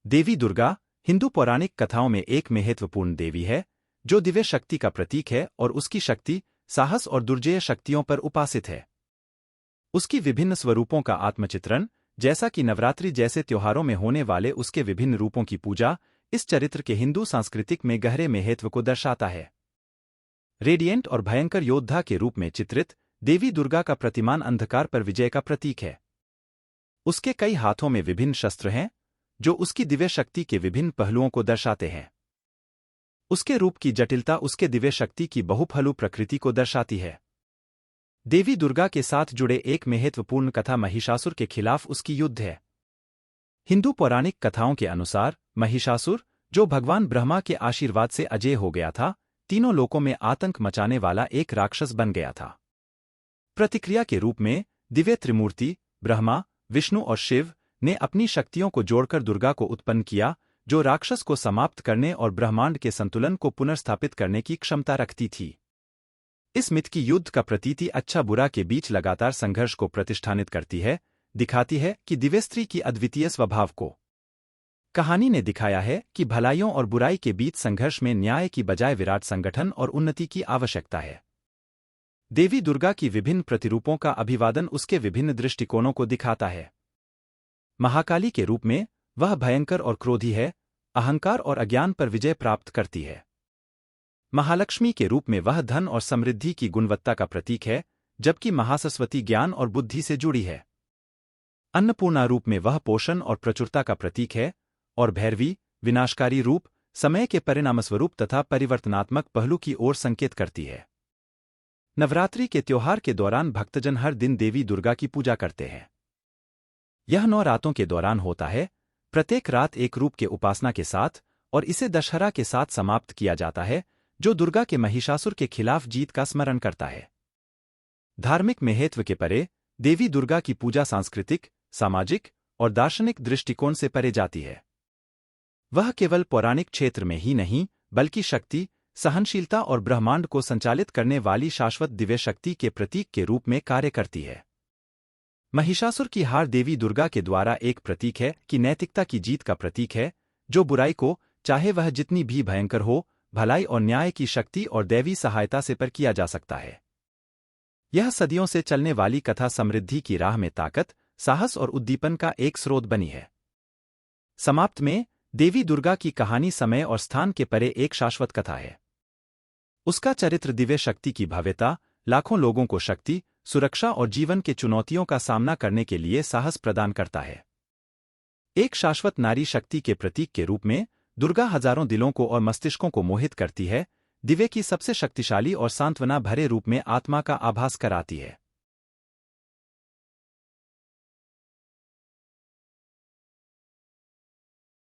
देवी दुर्गा हिंदू पौराणिक कथाओं में एक महत्वपूर्ण देवी है जो दिव्य शक्ति का प्रतीक है और उसकी शक्ति, साहस और दुर्जेय शक्तियों पर उपासित है। उसकी विभिन्न स्वरूपों का आत्मचित्रण, जैसा कि नवरात्रि जैसे त्योहारों में होने वाले उसके विभिन्न रूपों की पूजा, इस चरित्र के हिंदू सांस्कृतिक में गहरे महत्व को दर्शाता है। रेडिएंट और भयंकर योद्धा के रूप में चित्रित देवी दुर्गा का प्रतिमान अंधकार पर विजय का प्रतीक है। उसके कई हाथों में विभिन्न शस्त्र हैं जो उसकी दिव्य शक्ति के विभिन्न पहलुओं को दर्शाते हैं। उसके रूप की जटिलता उसके दिव्य शक्ति की बहुपहलू प्रकृति को दर्शाती है। देवी दुर्गा के साथ जुड़े एक महत्वपूर्ण कथा महिषासुर के खिलाफ उसकी युद्ध है। हिंदू पौराणिक कथाओं के अनुसार महिषासुर, जो भगवान ब्रह्मा के आशीर्वाद से अजेय हो गया था, तीनों लोकों में आतंक मचाने वाला एक राक्षस बन गया था। प्रतिक्रिया के रूप में दिव्य त्रिमूर्ति ब्रह्मा, विष्णु और शिव ने अपनी शक्तियों को जोड़कर दुर्गा को उत्पन्न किया, जो राक्षस को समाप्त करने और ब्रह्मांड के संतुलन को पुनर्स्थापित करने की क्षमता रखती थी। इस मिथ की युद्ध का प्रतीति अच्छा बुरा के बीच लगातार संघर्ष को प्रतिष्ठानित करती है, दिखाती है कि दिव्य स्त्री की अद्वितीय स्वभाव को। कहानी ने दिखाया है कि भलाइयों और बुराई के बीच संघर्ष में न्याय की बजाय विराट संगठन और उन्नति की आवश्यकता है। देवी दुर्गा की विभिन्न प्रतिरूपों का अभिवादन उसके विभिन्न दृष्टिकोणों को दिखाता है। महाकाली के रूप में वह भयंकर और क्रोधी है, अहंकार और अज्ञान पर विजय प्राप्त करती है। महालक्ष्मी के रूप में वह धन और समृद्धि की गुणवत्ता का प्रतीक है, जबकि महासरस्वती ज्ञान और बुद्धि से जुड़ी है। अन्नपूर्णा रूप में वह पोषण और प्रचुरता का प्रतीक है, और भैरवी, विनाशकारी रूप, समय के परिणामस्वरूप तथा परिवर्तनात्मक पहलू की ओर संकेत करती है। नवरात्रि के त्योहार के दौरान भक्तजन हर दिन देवी दुर्गा की पूजा करते हैं। यह 9 रातों के दौरान होता है, प्रत्येक रात एक रूप के उपासना के साथ, और इसे दशहरा के साथ समाप्त किया जाता है, जो दुर्गा के महिषासुर के खिलाफ जीत का स्मरण करता है। धार्मिक महत्व के परे देवी दुर्गा की पूजा सांस्कृतिक, सामाजिक और दार्शनिक दृष्टिकोण से परे जाती है। वह केवल पौराणिक क्षेत्र में ही नहीं, बल्कि शक्ति, सहनशीलता और ब्रह्मांड को संचालित करने वाली शाश्वत दिव्य शक्ति के प्रतीक के रूप में कार्य करती है। महिषासुर की हार देवी दुर्गा के द्वारा एक प्रतीक है कि नैतिकता की जीत का प्रतीक है, जो बुराई को, चाहे वह जितनी भी भयंकर हो, भलाई और न्याय की शक्ति और दैवी सहायता से पर किया जा सकता है। यह सदियों से चलने वाली कथा समृद्धि की राह में ताकत, साहस और उद्दीपन का एक स्रोत बनी है। समाप्त में देवी दुर्गा की कहानी समय और स्थान के परे एक शाश्वत कथा है। उसका चरित्र दिव्य शक्ति की भव्यता, लाखों लोगों को शक्ति, सुरक्षा और जीवन के चुनौतियों का सामना करने के लिए साहस प्रदान करता है। एक शाश्वत नारी शक्ति के प्रतीक के रूप में दुर्गा हजारों दिलों को और मस्तिष्कों को मोहित करती है, दिव्य की सबसे शक्तिशाली और सांत्वना भरे रूप में आत्मा का आभास कराती है।